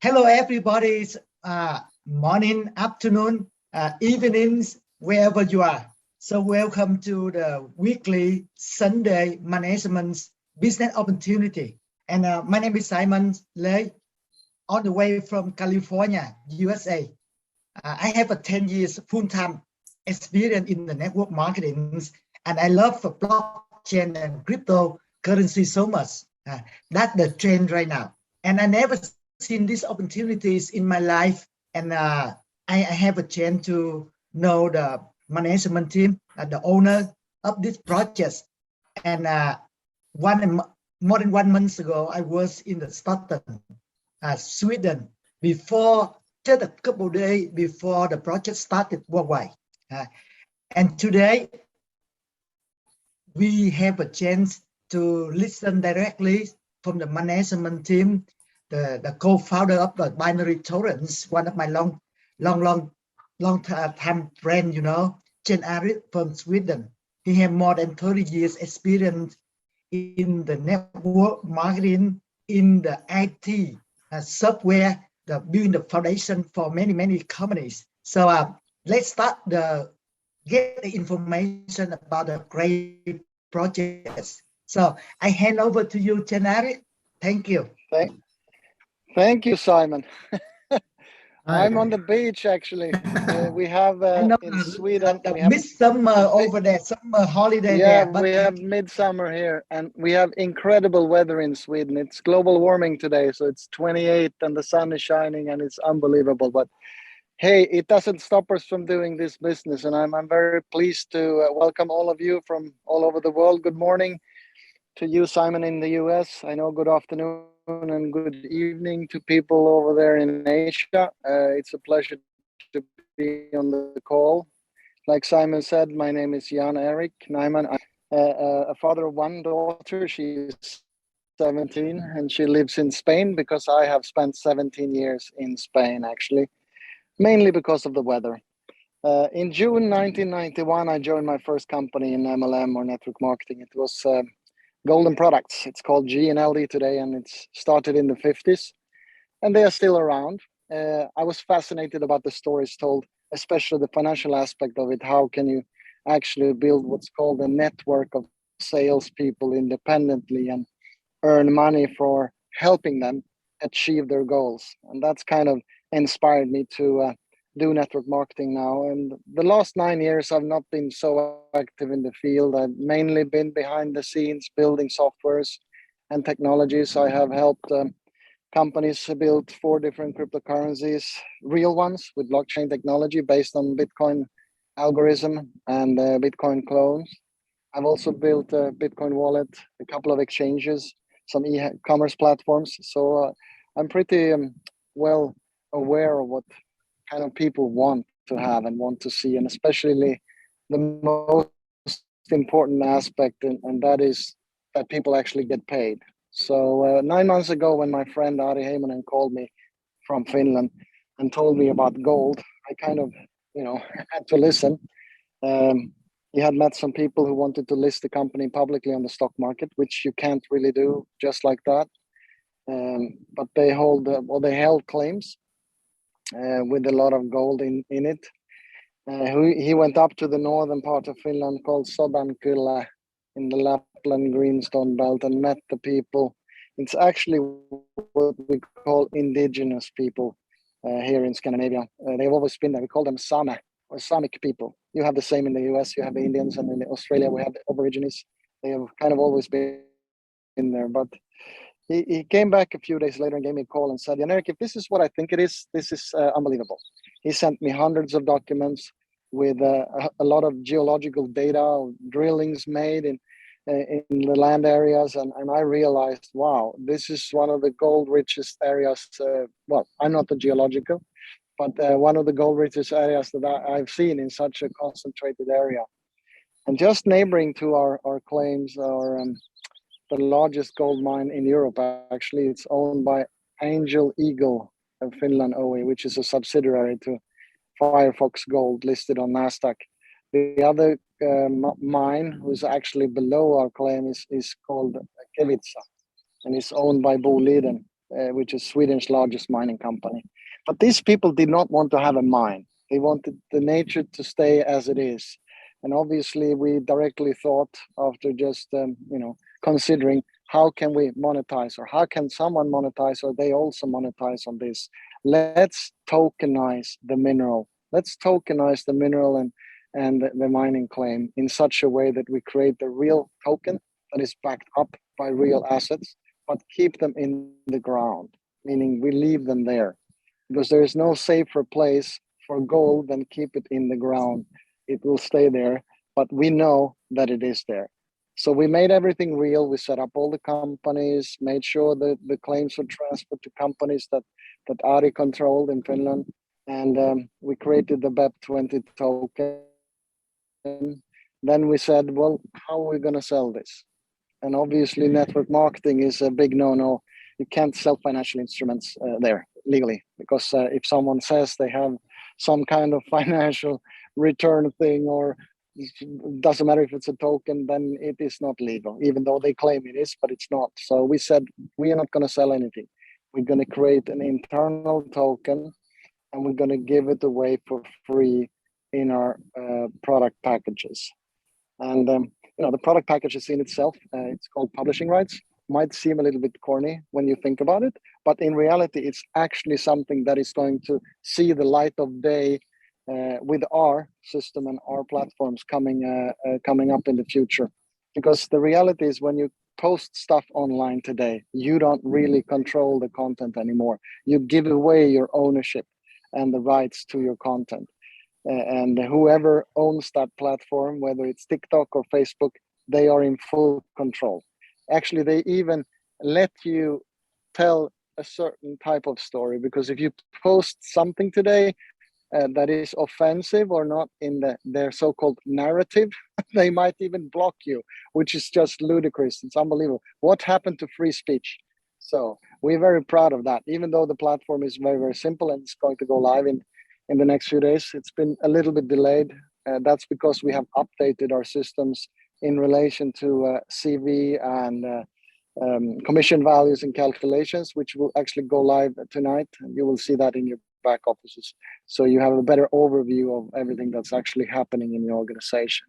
Hello, everybody. It's morning, afternoon, evenings, wherever you are. So welcome to the weekly Sunday Management Business Opportunity. And my name is Simon Lei, all the way from California, USA. I have a 10 years full-time experience in the network marketing, and I love the blockchain and cryptocurrency so much. That's the trend right now. And I never seen these opportunities in my life, and I have a chance to know the management team, the owner of this project. And more than 1 month ago, I was in the Stockholm, Sweden, before just a couple of days before the project started worldwide. And today, we have a chance to listen directly from the management team, the co-founder of the Binary Torrents, one of my long time friend, Jan-Erik from Sweden. He has more than 30 years experience in the network marketing, in the IT software, building the foundation for many companies. So let's start get the information about the great projects. So I hand over to you, Jan-Erik. Thank you. Thank you, Simon. I'm on the beach, actually. We have in Sweden. We have midsummer over there, summer holiday there. But we have midsummer here, and we have incredible weather in Sweden. It's global warming today, so it's 28 and the sun is shining and it's unbelievable. But hey, it doesn't stop us from doing this business, and I'm very pleased to welcome all of you from all over the world. Good morning to you, Simon, in the US. I know good afternoon and good evening to people over there in Asia. It's a pleasure to be on the call. Like Simon said, my name is Jan-Erik Nyman. I'm a father of one daughter. She's 17 and she lives in Spain because I have spent 17 years in Spain, actually, mainly because of the weather. In June 1991, I joined my first company in MLM, or network marketing. It was Golden Products. It's called GNLD today, and it's started in the 50s, and they are still around. I was fascinated about the stories told, especially the financial aspect of it. How can you actually build what's called a network of salespeople independently and earn money for helping them achieve their goals? And that's kind of inspired me to do network marketing now. And the last 9 years, I've not been so active in the field. I've mainly been behind the scenes building softwares and technologies. I have helped companies build 4 different cryptocurrencies, real ones with blockchain technology based on Bitcoin algorithm and Bitcoin clones. I've also built a Bitcoin wallet, a couple of exchanges, some e-commerce platforms. So I'm pretty well aware of what kind of people want to have and want to see, and especially the most important aspect, and that is that people actually get paid. So 9 months ago, when my friend Ari Heimonen called me from Finland and told me about gold, I kind of, had to listen. He had met some people who wanted to list the company publicly on the stock market, which you can't really do just like that. But they held claims with a lot of gold in it. He went up to the northern part of Finland called Sodankylä in the Lapland Greenstone Belt and met the people. It's actually what we call indigenous people here in Scandinavia. They've always been there. We call them Same or Samic people. You have the same in the US. You have the Indians, and in Australia we have the Aborigines. They have kind of always been in there. But he came back a few days later and gave me a call and said, Jan-Erik, if this is what I think it is, this is unbelievable. He sent me hundreds of documents with a lot of geological data, drillings made in the land areas. And I realized, wow, this is one of the gold richest areas. Well, I'm not the geological, but one of the gold richest areas that I've seen in such a concentrated area. And just neighboring to our claims are the largest gold mine in Europe. Actually, it's owned by Angel Eagle of Finland Oy, which is a subsidiary to Firefox Gold, listed on Nasdaq. The other mine, who's actually below our claim, is called Kevitsa, and it's owned by Boliden, which is Sweden's largest mining company. But these people did not want to have a mine. They wanted the nature to stay as it is. And obviously, we directly thought, after just considering how can we monetize, or how can someone monetize, or they also monetize on this. Let's tokenize the mineral. Let's tokenize the mineral and the mining claim in such a way that we create the real token that is backed up by real assets, but keep them in the ground, meaning we leave them there. Because there is no safer place for gold than keep it in the ground. It will stay there, but we know that it is there. So we made everything real. We set up all the companies, made sure that the claims were transferred to companies that Ari controlled in Finland. And we created the BEP20 token. Then we said, well, how are we going to sell this? And obviously network marketing is a big no-no. You can't sell financial instruments there legally, because if someone says they have some kind of financial return thing, or it doesn't matter if it's a token, then it is not legal, even though they claim it is, but it's not. So we said, we are not going to sell anything. We're going to create an internal token, and we're going to give it away for free in our product packages. And the product packages in itself, it's called publishing rights. Might seem a little bit corny when you think about it, but in reality, it's actually something that is going to see the light of day with our system and our platforms coming up in the future. Because the reality is, when you post stuff online today, you don't really control the content anymore. You give away your ownership and the rights to your content. And whoever owns that platform, whether it's TikTok or Facebook, they are in full control. Actually, they even let you tell a certain type of story, because if you post something today that is offensive or not in their so-called narrative, they might even block you, which is just ludicrous. It's unbelievable. What happened to free speech? So we're very proud of that, even though the platform is very, very simple and it's going to go live in the next few days. It's been a little bit delayed. That's because we have updated our systems in relation to CV and commission values and calculations, which will actually go live tonight. And you will see that in your back offices. So you have a better overview of everything that's actually happening in your organization.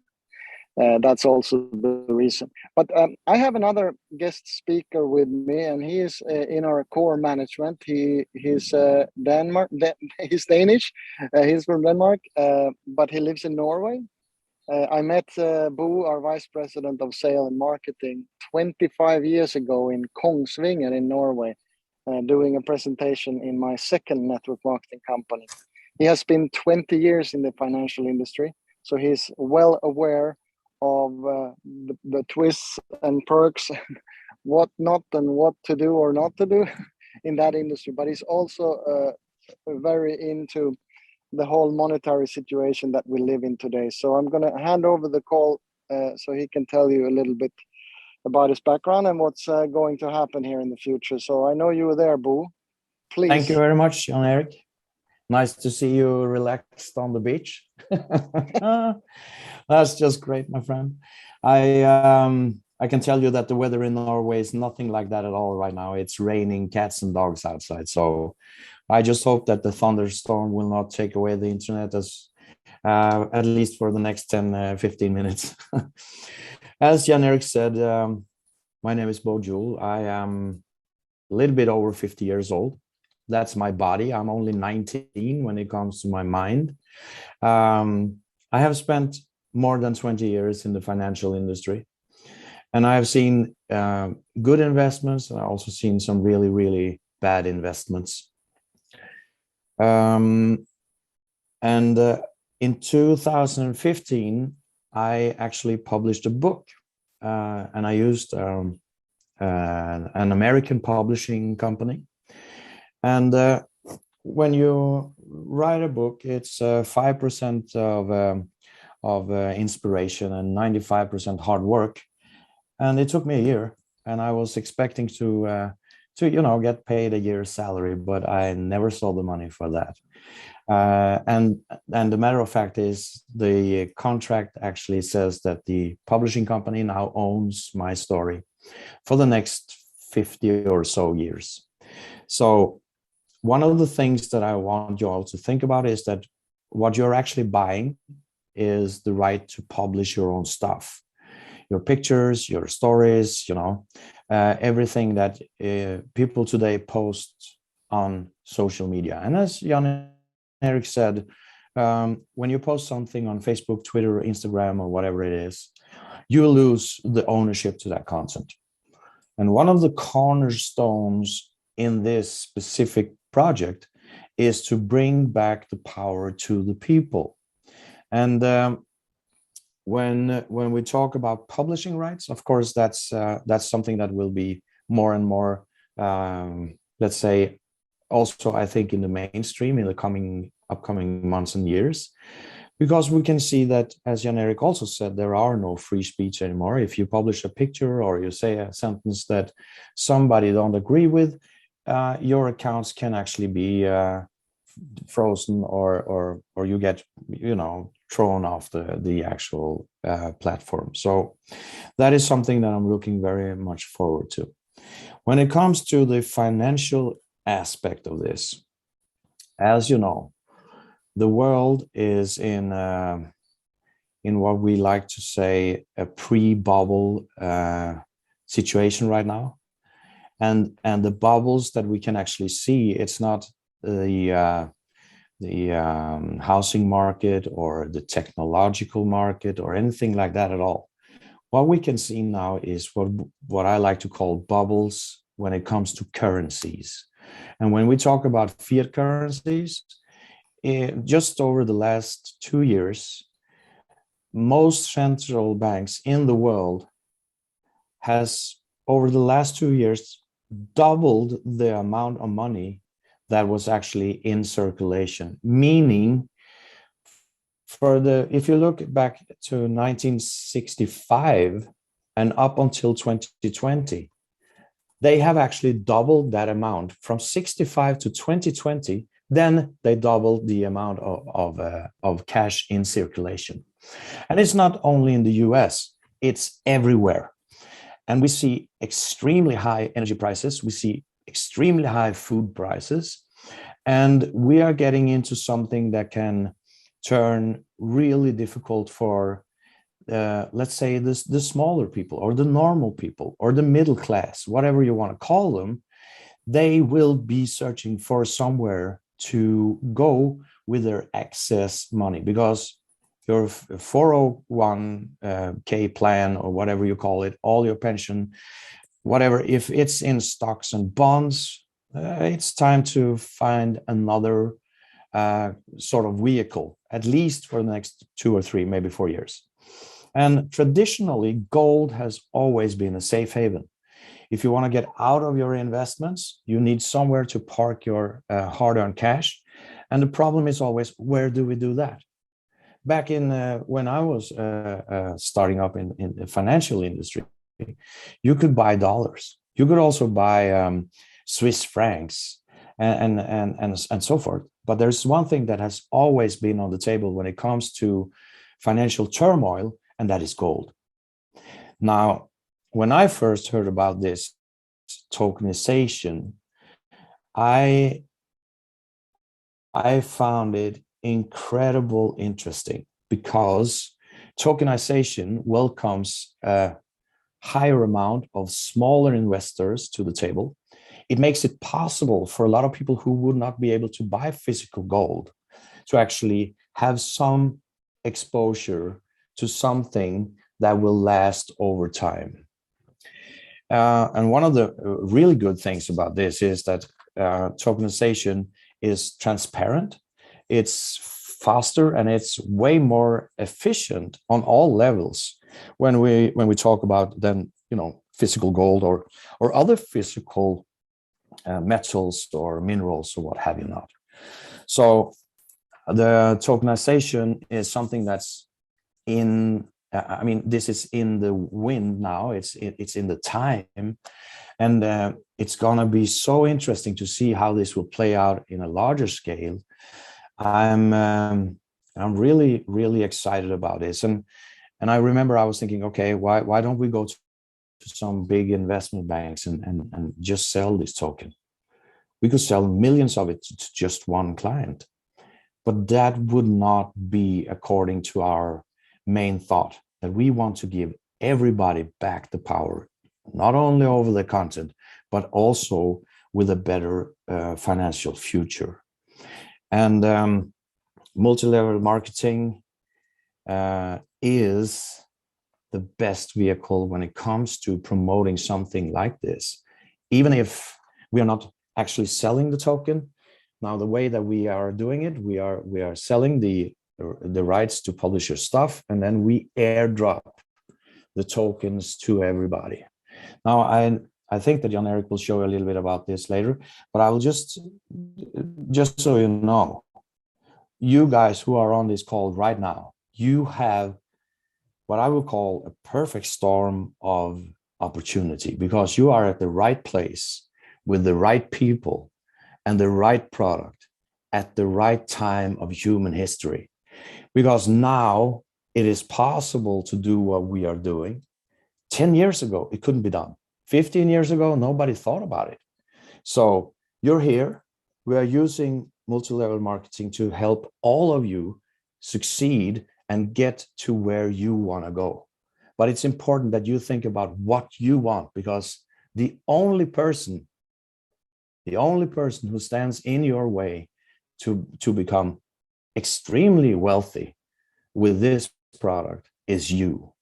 That's also the reason. But I have another guest speaker with me, and he is in our core management. He's Denmark. He's Danish. He's from Denmark, but he lives in Norway. I met Bo, our vice president of sales and marketing, 25 years ago in Kongsvinger in Norway, doing a presentation in my second network marketing company. He has been 20 years in the financial industry, so he's well aware of the twists and perks, what not and what to do or not to do in that industry. But he's also very into the whole monetary situation that we live in today. So I'm going to hand over the call so he can tell you a little bit about his background and what's going to happen here in the future. So I know you were there, Bo. Please. Thank you very much, Jan-Erik. Nice to see you relaxed on the beach. That's just great, my friend. I can tell you that the weather in Norway is nothing like that at all right now. It's raining cats and dogs outside. So I just hope that the thunderstorm will not take away the internet, as at least for the next 10-15 minutes. As Jan-Erik said, my name is Bo Juul. I am a little bit over 50 years old. That's my body. I'm only 19 when it comes to my mind. I have spent more than 20 years in the financial industry, and I have seen good investments, and I've also seen some really, really bad investments. And in 2015, I actually published a book, and I used an American publishing company. And when you write a book, it's 5% of inspiration and 95% hard work. And it took me a year, and I was expecting to get paid a year's salary, but I never saw the money for that. And the matter of fact is, the contract actually says that the publishing company now owns my story for the next 50 or so years. So one of the things that I want you all to think about is that what you're actually buying is the right to publish your own stuff, your pictures, your stories, everything that people today post on social media. And as Jan Erik said, when you post something on Facebook, Twitter, Instagram, or whatever it is, you lose the ownership to that content. And one of the cornerstones in this specific project is to bring back the power to the people. And when we talk about publishing rights, of course, that's something that will be more and more, let's say, also I think in the mainstream in the upcoming months and years, because we can see that, as Jan Erik also said, there are no free speech anymore. If you publish a picture or you say a sentence that somebody don't agree with, your accounts can actually be frozen or you get thrown off the actual platform. So that is something that I'm looking very much forward to. When it comes to the financial aspect of this, as you know, the world is in what we like to say a pre-bubble situation right now, and the bubbles that we can actually see, it's not the housing market or the technological market or anything like that at all. What we can see now is what I like to call bubbles when it comes to currencies. And when we talk about fiat currencies, just over the last 2 years, most central banks in the world has, over the last 2 years, doubled the amount of money that was actually in circulation. Meaning, if you look back to 1965 and up until 2020, they have actually doubled that amount from 65 to 2020. Then they doubled the amount of cash in circulation. And it's not only in the US, it's everywhere. And we see extremely high energy prices. We see extremely high food prices. And we are getting into something that can turn really difficult for, let's say, the smaller people or the normal people or the middle class, whatever you want to call them. They will be searching for somewhere to go with their excess money, because your 401k plan or whatever you call it, all your pension, whatever, if it's in stocks and bonds, it's time to find another sort of vehicle, at least for the next 2 or 3, maybe 4 years. And traditionally, gold has always been a safe haven. If you want to get out of your investments, you need somewhere to park your hard-earned cash. And the problem is always, where do we do that? Back in when I was starting up in the financial industry, you could buy dollars. You could also buy Swiss francs and so forth. But there's one thing that has always been on the table when it comes to financial turmoil, and that is gold. Now, when I first heard about this tokenization, I found it incredibly interesting, because tokenization welcomes a higher amount of smaller investors to the table. It makes it possible for a lot of people who would not be able to buy physical gold to actually have some exposure to something that will last over time. And one of the really good things about this is that tokenization is transparent, it's faster, and it's way more efficient on all levels when we talk about then physical gold or other physical metals or minerals or what have you not. So the tokenization is something that's this is in the wind now. It's in the time, and it's gonna be so interesting to see how this will play out in a larger scale. I'm really excited about this, and I remember I was thinking, okay, why don't we go to some big investment banks and just sell this token? We could sell millions of it to just one client, but that would not be according to our main thought, that we want to give everybody back the power, not only over the content, but also with a better financial future. And multi-level marketing is the best vehicle when it comes to promoting something like this, even if we are not actually selling the token. Now, the way that we are doing it, we are selling the rights to publish your stuff, and then we airdrop the tokens to everybody. Now, I think that Jan Erik will show a little bit about this later, but I will just so you know, you guys who are on this call right now, you have what I would call a perfect storm of opportunity, because you are at the right place with the right people and the right product at the right time of human history. Because now it is possible to do what we are doing. 10 years ago, it couldn't be done. 15 years ago, nobody thought about it. So you're here. We are using multi-level marketing to help all of you succeed and get to where you want to go. But it's important that you think about what you want, because the only person who stands in your way to become extremely wealthy with this product is you.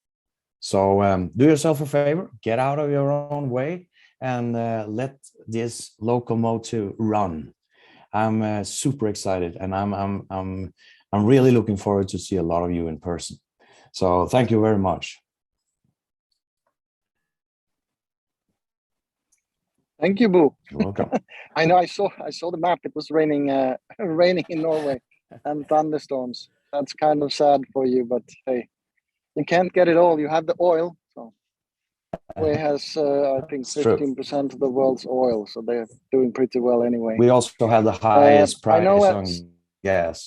So do yourself a favor, get out of your own way, and let this locomotive run. I'm super excited, and I'm really looking forward to see a lot of you in person. So thank you very much. Thank you, Bo. You're welcome. I know. I saw the map. It was raining, raining in Norway, and thunderstorms. That's kind of sad for you, but hey, you can't get it all. You have the oil. So Norway has, I think, 15% of the world's oil, so they're doing pretty well anyway. We also have the highest price on gas.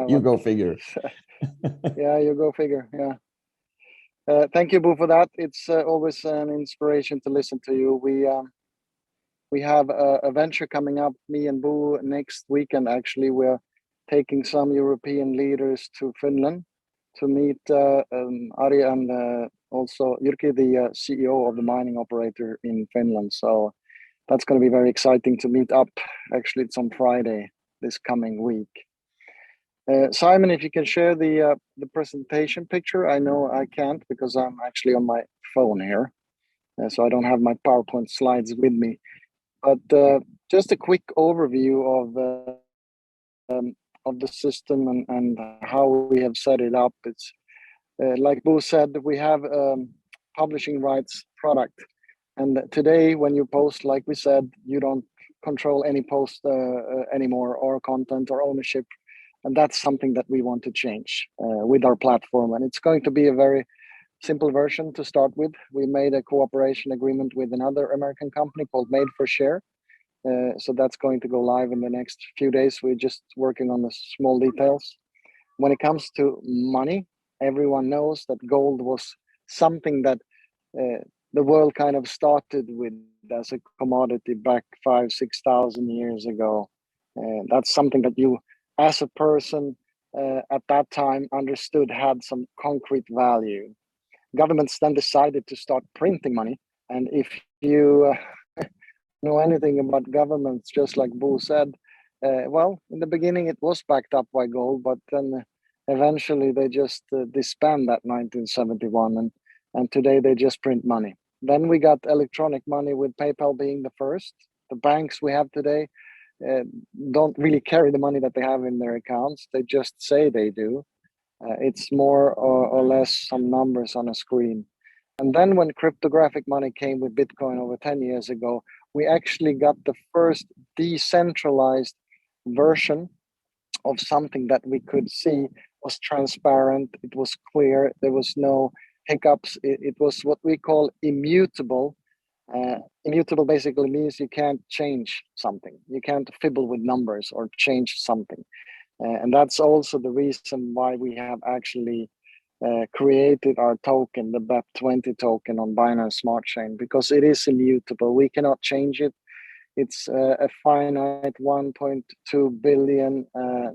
You go figure. Yeah, you go figure. Yeah. Thank you, Bo, for that. It's always an inspiration to listen to you. We have a venture coming up, me and Bo, next weekend. Actually, we're taking some European leaders to Finland to meet Ari and also Jyrki, the CEO of the mining operator in Finland. So that's going to be very exciting to meet up. Actually, it's on Friday this coming week. Simon, if you can share the presentation picture. I know I can't because I'm actually on my phone here, so I don't have my PowerPoint slides with me. But just a quick overview of the system and how we have set it up. It's like Bo said, we have publishing rights product, and today when you post, like we said, you don't control any post anymore, or content or ownership. And that's something that we want to change with our platform. And it's going to be a very simple version to start with. We made a cooperation agreement with another American company called Made for Share. So that's going to go live in the next few days. We're just working on the small details. When it comes to money, everyone knows that gold was something that the world kind of started with as a commodity back 5,000-6,000 years ago. That's something that you, as a person at that time, understood had some concrete value. Governments then decided to start printing money. And if you know anything about governments, just like Bo said, well, in the beginning it was backed up by gold, but then eventually they just disbanded that 1971, and today they just print money. Then we got electronic money, with PayPal being the first. The banks we have today don't really carry the money that they have in their accounts. They just say they do. It's more or less some numbers on a screen. And then when cryptographic money came with Bitcoin over 10 years ago, we actually got the first decentralized version of something that we could see was transparent. It was clear. There was no hiccups. It was what we call immutable. Immutable basically means you can't change something. You can't fibble with numbers or change something. And that's also the reason why we have actually created our token, the BEP20 token on Binance Smart Chain, because it is immutable. We cannot change it. It's a finite 1.2 billion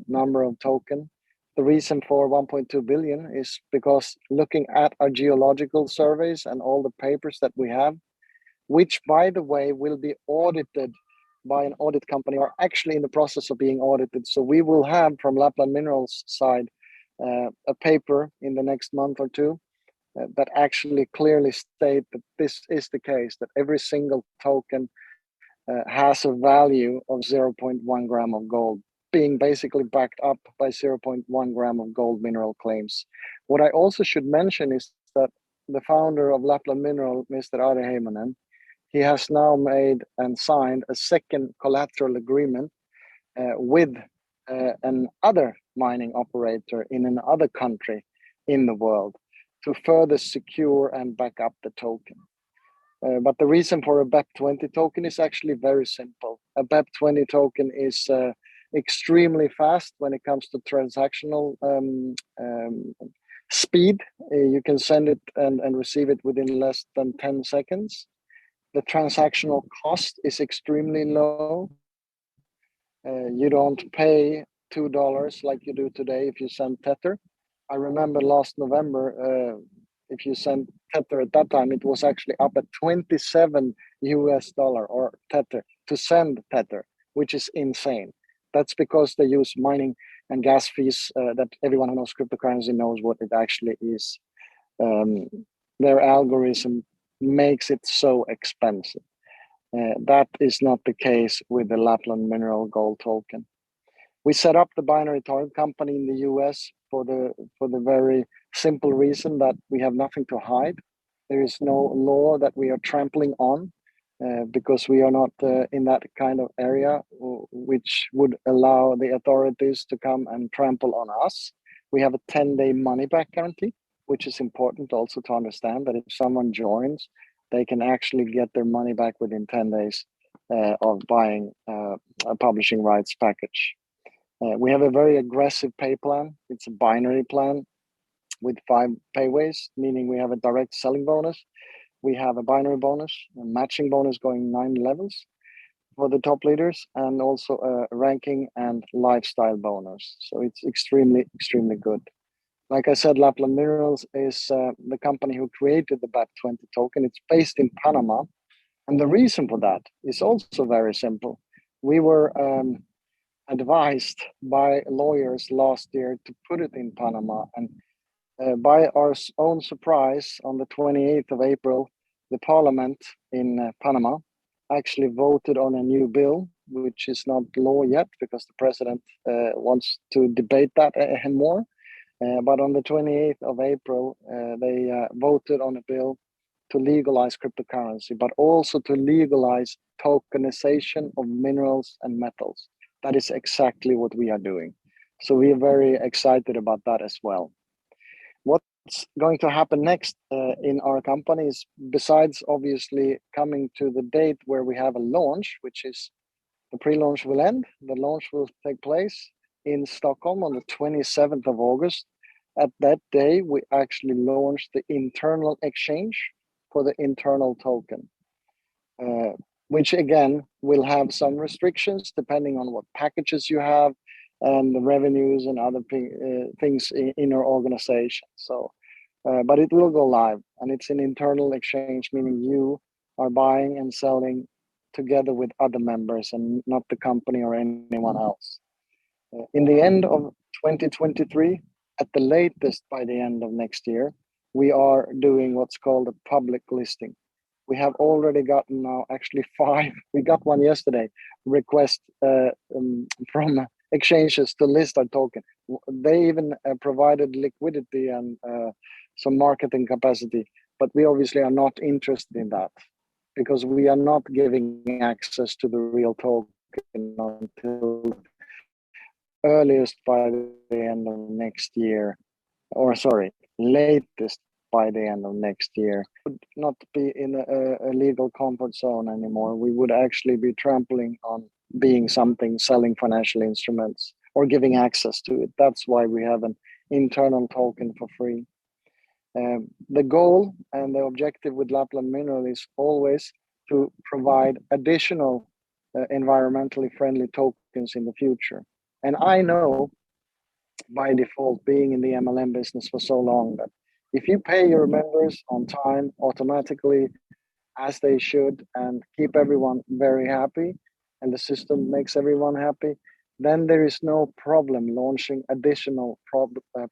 number of token. The reason for 1.2 billion is because looking at our geological surveys and all the papers that we have, which by the way will be audited by an audit company, or actually in the process of being audited. So we will have from Lapland Minerals side a paper in the next month or two that actually clearly state that this is the case, that every single token has a value of 0.1 gram of gold, being basically backed up by 0.1 gram of gold mineral claims. What I also should mention is that the founder of Lapland Mineral, Mr. Ari Heimonen, he has now made and signed a second collateral agreement with another mining operator in another country in the world to further secure and back up the token. But the reason for a BEP20 token is actually very simple. A BEP20 token is extremely fast when it comes to transactional speed. You can send it and receive it within less than 10 seconds. The transactional cost is extremely low. You don't pay $2 like you do today if you send Tether. I remember last November, if you sent Tether at that time, it was actually up at $27 or Tether to send Tether, which is insane. That's because they use mining and gas fees that everyone who knows cryptocurrency knows what it actually is. Their algorithm makes it so expensive. That is not the case with the Lapland Mineral Gold token. We set up the binary token company in the US for the very simple reason that we have nothing to hide. There is no law that we are trampling on because we are not in that kind of area which would allow the authorities to come and trample on us. We have a 10-day money back guarantee, which is important also to understand that if someone joins, they can actually get their money back within 10 days of buying a publishing rights package. We have a very aggressive pay plan. It's a binary plan with 5 payways, meaning we have a direct selling bonus. We have a binary bonus, a matching bonus going 9 levels for the top leaders, and also a ranking and lifestyle bonus. So it's extremely, extremely good. Like I said, Lapland Minerals is the company who created the BEP20 token. It's based in Panama. And the reason for that is also very simple. We were advised by lawyers last year to put it in Panama. And by our own surprise, on the 28th of April, the parliament in Panama actually voted on a new bill, which is not law yet because the president wants to debate that more. But on the 28th of April, they voted on a bill to legalize cryptocurrency, but also to legalize tokenization of minerals and metals. That is exactly what we are doing. So we are very excited about that as well. What's going to happen next in our company is, besides obviously coming to the date where we have a launch, which is the pre-launch will end, the launch will take place in Stockholm on the 27th of August. At that day, we actually launched the internal exchange for the internal token, which again will have some restrictions depending on what packages you have and the revenues and other things in your organization. So, but it will go live, and it's an internal exchange, meaning you are buying and selling together with other members and not the company or anyone else. In the end of 2023, at the latest by the end of next year, we are doing what's called a public listing. We have already gotten now actually 5, we got one yesterday, request from exchanges to list our token. They even provided liquidity and some marketing capacity, but we obviously are not interested in that because we are not giving access to the real token until earliest by the end of next year, or sorry, latest by the end of next year. Would not be in a legal comfort zone anymore. We would actually be trampling on being something, selling financial instruments or giving access to it. That's why we have an internal token for free. The goal and the objective with Lapland Mineral is always to provide additional environmentally friendly tokens in the future. And I know by default, being in the MLM business for so long, that if you pay your members on time automatically as they should and keep everyone very happy, and the system makes everyone happy, then there is no problem launching additional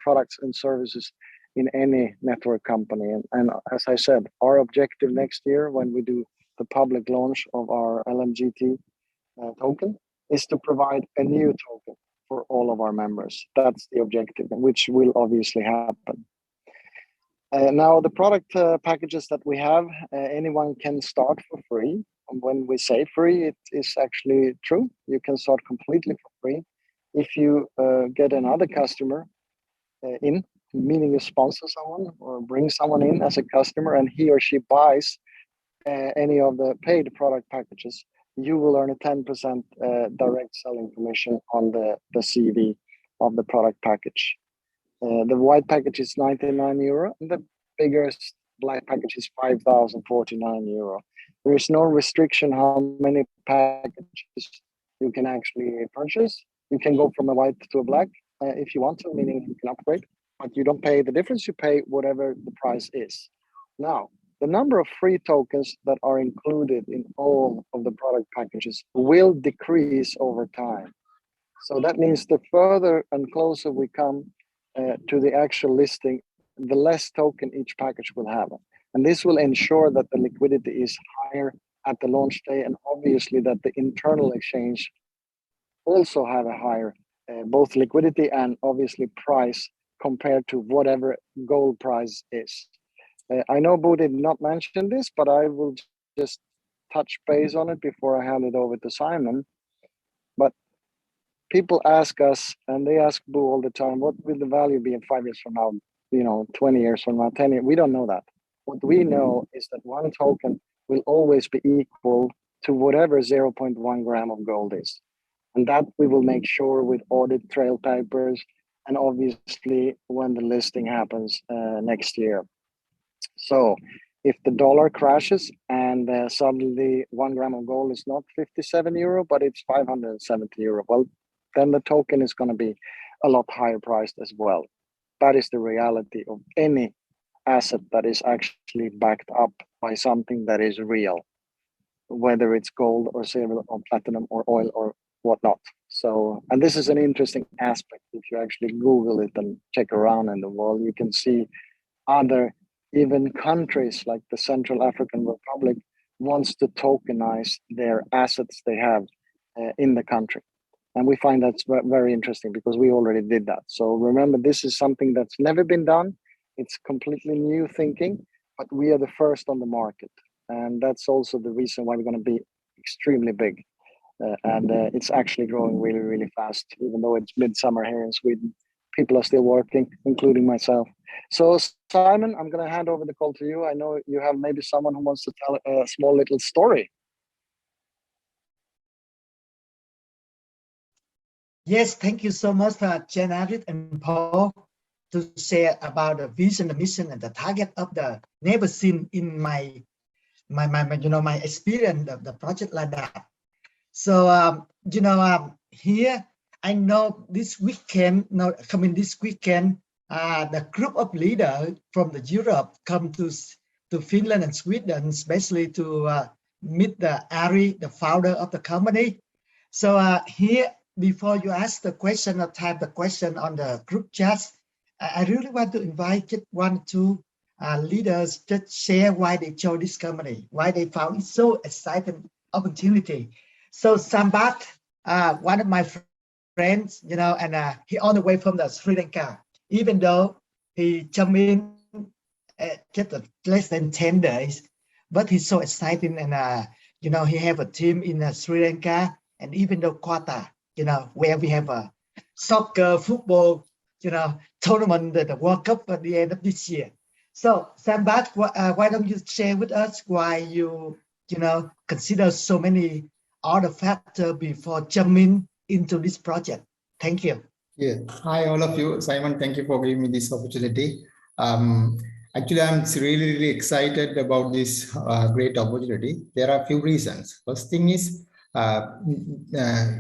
products and services in any network company. And as I said, our objective next year when we do the public launch of our LMGT token is to provide a new token for all of our members. That's the objective, which will obviously happen. Now, the product packages that we have, anyone can start for free. And when we say free, it is actually true. You can start completely for free. If you get another customer in, meaning you sponsor someone or bring someone in as a customer, and he or she buys any of the paid product packages, you will earn a 10% direct selling commission on the CV of the product package. The white package is 99 euro, and the biggest black package is 5,049 euro. There is no restriction how many packages you can actually purchase. You can go from a white to a black if you want to, meaning you can upgrade, but you don't pay the difference, you pay whatever the price is. Now, the number of free tokens that are included in all of the product packages will decrease over time. So that means the further and closer we come to the actual listing, the less token each package will have. And this will ensure that the liquidity is higher at the launch day, and obviously that the internal exchange also have a higher both liquidity and obviously price compared to whatever gold price is. I know Bo did not mention this, but I will just touch base on it before I hand it over to Simon. But people ask us, and they ask Bo all the time, what will the value be in 5 years from now, 20 years from now, 10 years? We don't know that. What we know is that one token will always be equal to whatever 0.1 gram of gold is. And that we will make sure with audit trail papers, and obviously when the listing happens next year. So if the dollar crashes and suddenly 1 gram of gold is not 57 euro, but it's 570 euro, well, then the token is going to be a lot higher priced as well. That is the reality of any asset that is actually backed up by something that is real, whether it's gold or silver or platinum or oil or whatnot. So, and this is an interesting aspect. If you actually Google it and check around in the world, you can see other even countries like the Central African Republic wants to tokenize their assets they have in the country. And we find that's very interesting because we already did that. So remember, this is something that's never been done. It's completely new thinking, but we are the first on the market. And that's also the reason why we're going to be extremely big. And it's actually growing really, really fast, even though it's midsummer here in Sweden. People are still working, including myself. So Simon, I'm going to hand over the call to you. I know you have maybe someone who wants to tell a small little story. Yes, thank you so much for Jan-Arit and Paul to share about the vision, the mission, and the target of the never seen in my experience of the project like that. So here I know this weekend, the group of leaders from the Europe come to Finland and Sweden, especially to meet the Ari, the founder of the company. So here, before you ask the question or type the question on the group chat, I really want to invite just 1 or 2 leaders just share why they chose this company, why they found it so exciting opportunity. So Sambat, one of my friends, and he on the way from the Sri Lanka, even though he jumped in just less than 10 days, but he's so exciting, and he have a team in Sri Lanka, and even though Qatar, where we have a soccer, football, tournament, the World Cup at the end of this year. So Sambat, why don't you share with us why you, consider so many other factors before jumping into this project? Thank you. Yeah. Hi, all of you. Simon, thank you for giving me this opportunity. Actually, I'm really, really excited about this great opportunity. There are a few reasons. First thing is,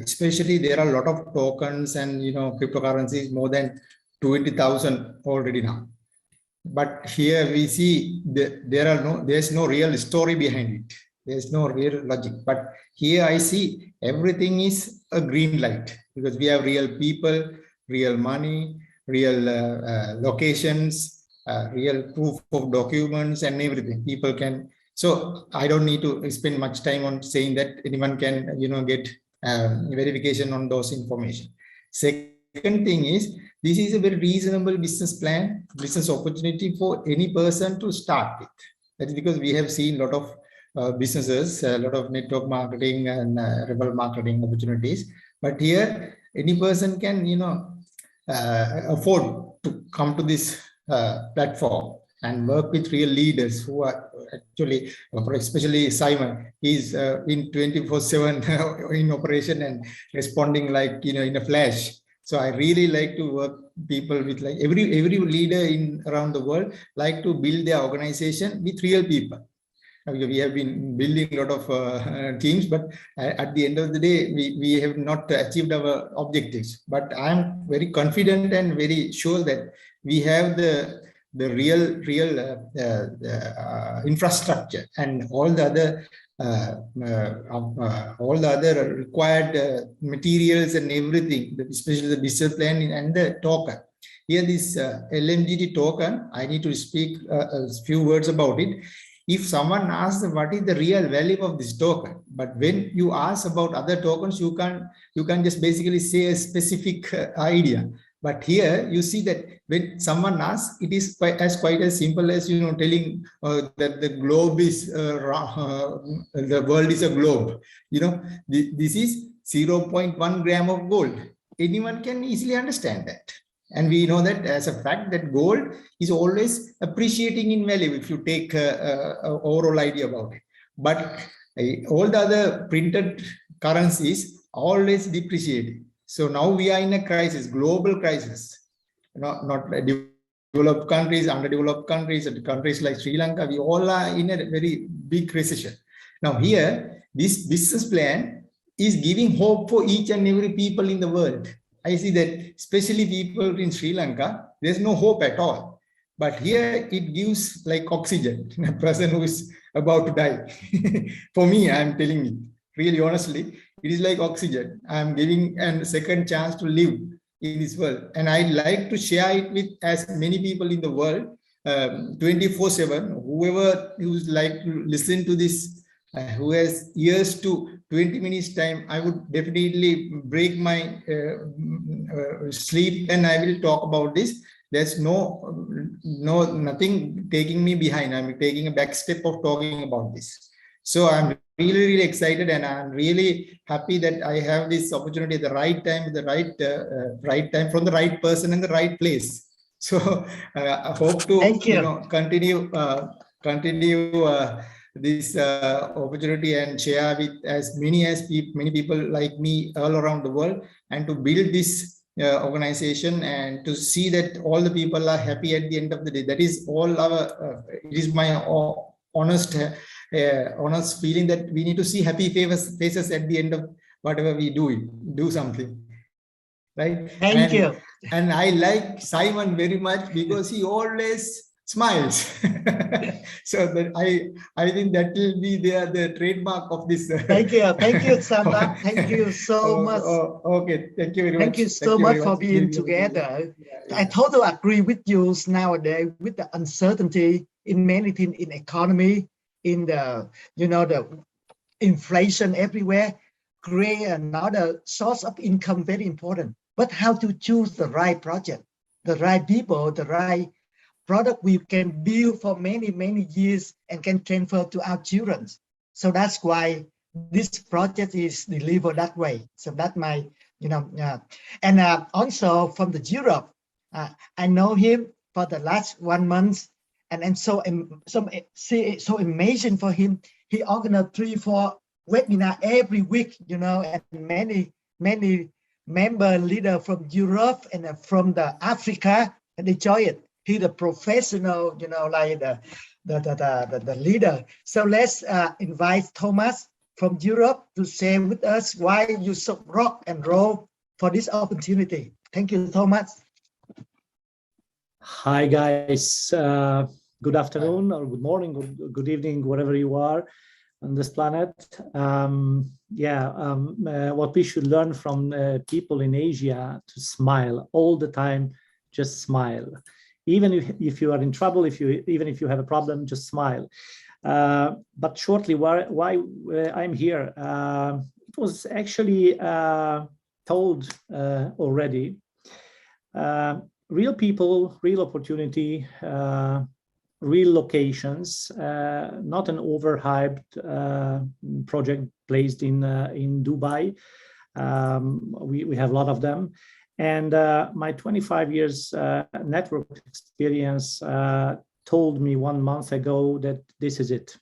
especially there are a lot of tokens and cryptocurrencies, more than 20,000 already now. But here we see there's no real story behind it. There's no real logic. But here I see everything is a green light, because we have real people, real money, real locations, real proof of documents and everything. People can. So I don't need to spend much time on saying that anyone can, get verification on those information. Second thing is, this is a very reasonable business plan, business opportunity for any person to start with. That is because we have seen a lot of businesses, a lot of network marketing and rebel marketing opportunities. But here, any person can, afford to come to this platform and work with real leaders who are actually, especially Simon, he's in 24/7 in operation and responding like, in a flash. So I really like to work people with, like, every leader around the world like to build their organization with real people. We have been building a lot of teams, but at the end of the day, we have not achieved our objectives. But I'm very confident and very sure that we have the real infrastructure and all the other required materials and everything, especially the business plan and the token. Here, this LMGT token, I need to speak a few words about it. If someone asks what is the real value of this token, but when you ask about other tokens, you can just basically say a specific idea. But here you see that when someone asks, it is quite as simple as telling that the globe is the world is a globe. This is 0.1 gram of gold. Anyone can easily understand that. And we know that as a fact that gold is always appreciating in value if you take an overall idea about it. But all the other printed currencies always depreciating. So now we are in a crisis, global crisis, not developed countries, underdeveloped countries, and countries like Sri Lanka. We all are in a very big recession. Now here, this business plan is giving hope for each and every people in the world. I see that especially people in Sri Lanka, there's no hope at all. But here it gives like oxygen, a person who is about to die. For me, I'm telling you, really honestly, it is like oxygen. I'm giving a second chance to live in this world. And I'd like to share it with as many people in the world, 24/7, whoever who's like to listen to this, who has ears to 20 minutes time, I would definitely break my sleep and I will talk about this. There's nothing taking me behind. I'm taking a back step of talking about this. So I'm really excited and I'm really happy that I have this opportunity at the right time, the right time from the right person in the right place. So I hope to continue this opportunity and share with as many people like me all around the world, and to build this organization and to see that all the people are happy at the end of the day. That is all our. It is my honest feeling that we need to see happy faces at the end of whatever we do something. Right? Thank you. And I like Simon very much because he always smiles. So that I think that will be the trademark of this. Thank you, Samrat. Thank you so much. Okay, thank you very much. Thank you so much for being together. I totally agree with you nowadays with the uncertainty in many things in economy, in the the inflation everywhere. Create another source of income very important. But how to choose the right project, the right people, the right product we can build for many years and can transfer to our children. So that's why this project is delivered that way. So that's my, and also from the Europe, I know him for the last 1 month, and so amazing for him. He organized 3-4 webinars every week, and many member leader from Europe and from the Africa, and they join it. He's a professional, like the leader. So let's invite Thomas from Europe to share with us why you so rock and roll for this opportunity. Thank you so much. Hi guys, good afternoon or good morning or good evening, wherever you are on this planet. What we should learn from people in Asia to smile all the time. Just smile. Even if you are in trouble, even if you have a problem, just smile. But shortly, why I'm here? It was actually told already. Real people, real opportunity, real locations, not an overhyped project placed in Dubai. We have a lot of them. And my 25 years network experience told me 1 month ago that this is it.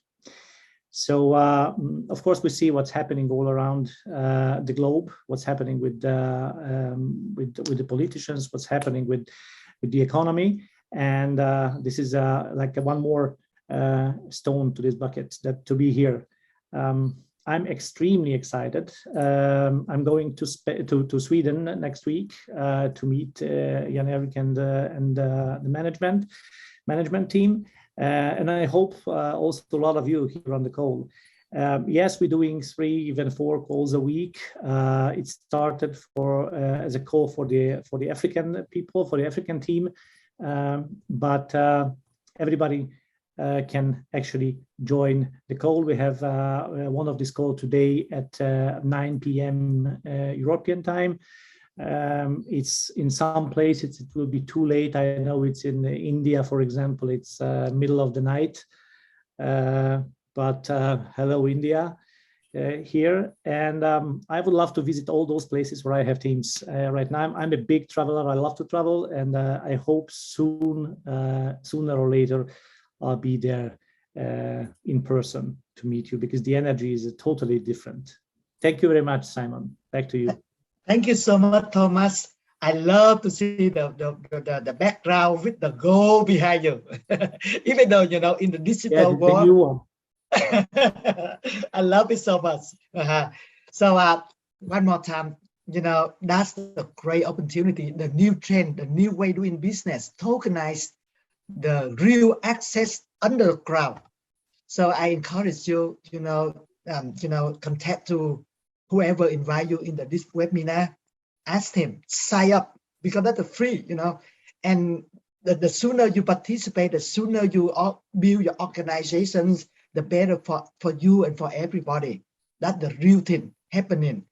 So, of course, we see what's happening all around the globe, what's happening with the politicians, what's happening with the economy. And this is like one more stone to this bucket, that to be here. I'm extremely excited. I'm going to Sweden next week to meet Jan-Erik and the management team. And I hope also a lot of you here on the call. Yes, we're doing 3, even 4 calls a week. It started as a call for the African people, for the African team, but everybody can actually join the call. We have one of this call today at 9 p.m. European time. It's in some places it will be too late. I know it's in India, for example, it's middle of the night. But hello, India, here. And I would love to visit all those places where I have teams. Right now, I'm a big traveler. I love to travel, and I hope sooner or later, I'll be there in person to meet you, because the energy is totally different. Thank you very much, Simon. Back to you. Thank you so much, Thomas. I love to see the background with the goal behind you. Even though, in the digital world, I love it so much. So one more time, that's the great opportunity, the new trend, the new way doing business, tokenize the real access underground. So I encourage you, contact to whoever invite you in this webinar, ask him, sign up, because that's free, and the sooner you participate, the sooner you build your organizations, the better for you and for everybody. That's the real thing happening.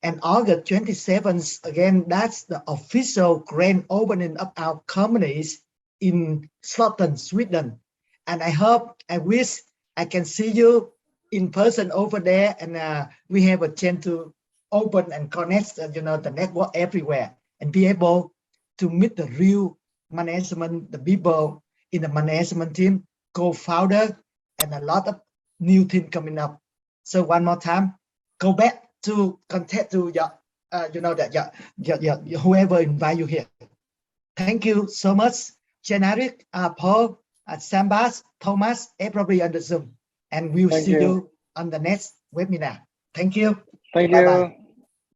And August 27th, again, that's the official grand opening of our companies in Stockholm, Sweden. And I wish I can see you in person over there, and we have a chance to open and connect, the network everywhere, and be able to meet the real management, the people in the management team, co-founder, and a lot of new things coming up. So one more time, go back to contact to your whoever invite you here. Thank you so much, Jan-Erik, Paul, Sambas, Thomas, everybody on the Zoom. And we'll see you on the next webinar. Thank you. Thank Bye-bye. you.